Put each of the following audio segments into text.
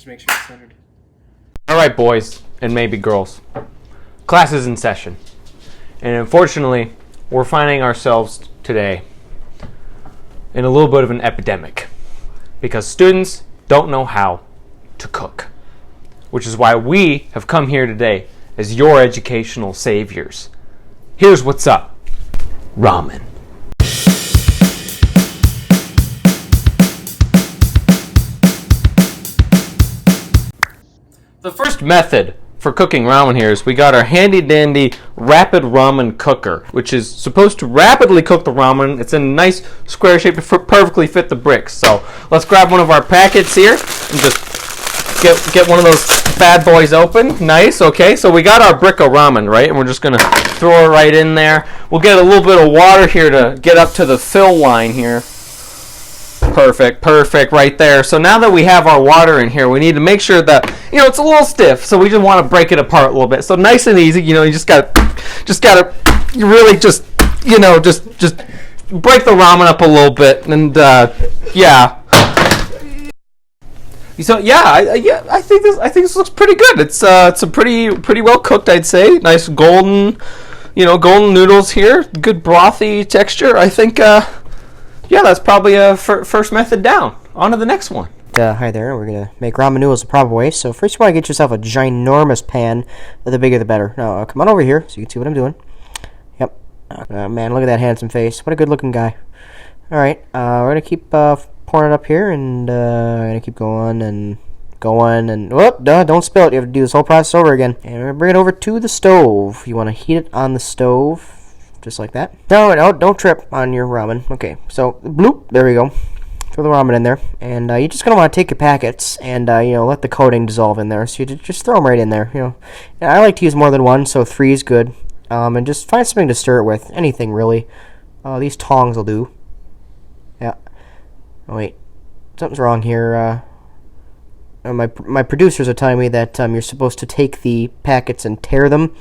Just make sure it's centered. Alright, boys and maybe girls. Class is in session. And unfortunately, we're finding ourselves today in a little bit of an epidemic. Because students don't know how to cook. Which is why we have come here today as your educational saviors. Here's what's up. Ramen. The first method for cooking ramen here is we got our handy dandy rapid ramen cooker, which is supposed to rapidly cook the ramen. It's in a nice square shape to perfectly fit the bricks. So let's grab one of our packets here and just get one of those bad boys open. Nice, okay. So we got our brick of ramen, right? And we're just going to throw it right in there. We'll get a little bit of water here to get up to the fill line here. Perfect right there. So now that we have our water in here, we need to make sure that, it's a little stiff. So we just want to break it apart a little bit. So nice and easy, you just gotta you really just break the ramen up a little bit. And yeah. So I think this looks pretty good. It's a pretty well cooked, I'd say. Nice golden noodles here. Good brothy texture. I think yeah, that's probably a first method down. On to the next one. Hi there, we're going to make ramen noodles the proper way. So first you want to get yourself a ginormous pan. The bigger the better. Now, come on over here so you can see what I'm doing. Yep. Man, look at that handsome face. What a good looking guy. Alright, we're going to keep pouring it up here, and we're going to keep going, and whoop, don't spill it. You have to do this whole process over again. And we're going to bring it over to the stove. You want to heat it on the stove. Just like that. No, don't trip on your ramen. Okay, so bloop, there we go. Throw the ramen in there, and you're just gonna want to take your packets and let the coating dissolve in there. So you just throw them right in there. And I like to use more than one, so 3 is good. And just find something to stir it with. Anything really. These tongs will do. Yeah. Oh wait, something's wrong here. My producers are telling me that you're supposed to take the packets and tear them.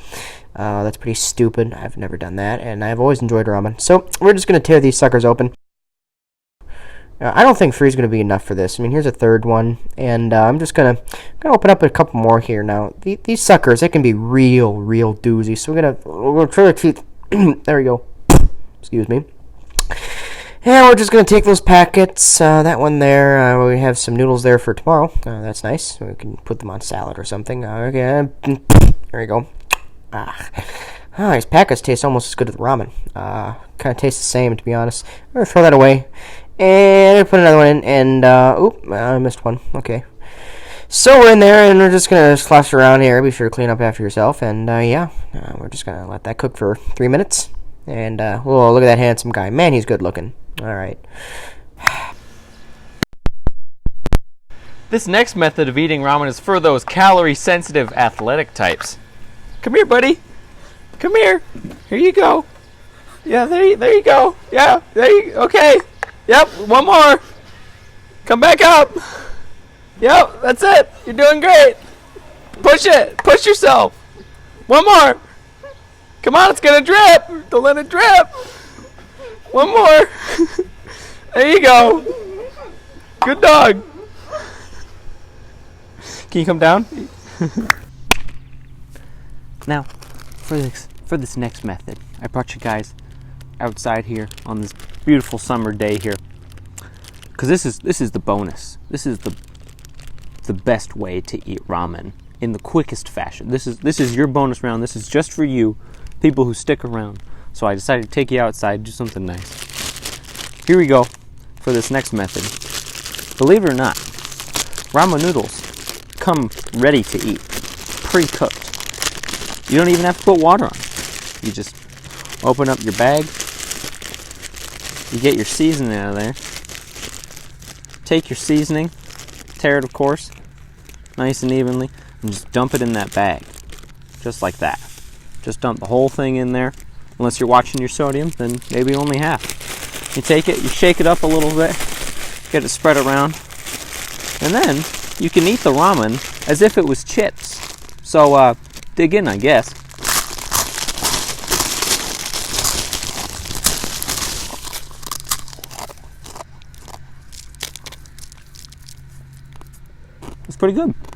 That's pretty stupid. I've never done that, and I've always enjoyed ramen. So we're just going to tear these suckers open. I don't think 3 is going to be enough for this. I mean, here's a third one, and I'm just going to open up a couple more here. Now, these suckers, they can be real doozy. So we're going to try to keep... there we go. Excuse me. And we're just going to take those packets, that one there, we have some noodles there for tomorrow. That's nice. We can put them on salad or something. Okay. There we go. These packets taste almost as good as the ramen. Kind of tastes the same, to be honest. I'm going to throw that away. And put another one in. And, I missed one. Okay. So we're in there, and we're just going to slosh around here. Be sure to clean up after yourself. And, we're just going to let that cook for 3 minutes. And, whoa, look at that handsome guy. Man, he's good looking. All right. This next method of eating ramen is for those calorie-sensitive athletic types. Come here, buddy. Come here. Here you go. Yeah, there you go. Yeah, okay. Yep, one more. Come back up. Yep, that's it. You're doing great. Push it. Push yourself. One more. Come on, it's gonna drip. Don't let it drip. One more. There you go. Good dog. Can you come down? Now, for this next method, I brought you guys outside here on this beautiful summer day here, because this is the bonus. This is the best way to eat ramen in the quickest fashion. This is your bonus round. This is just for you, people who stick around. So I decided to take you outside, do something nice. Here we go for this next method. Believe it or not, ramen noodles come ready to eat, pre-cooked. You don't even have to put water on. You just open up your bag. You get your seasoning out of there. Take your seasoning, tear it, of course, nice and evenly, and just dump it in that bag. Just like that. Just dump the whole thing in there. Unless you're watching your sodium, then maybe only half. You take it, you shake it up a little bit, get it spread around, and then you can eat the ramen as if it was chips. So, dig in, I guess. pretty good.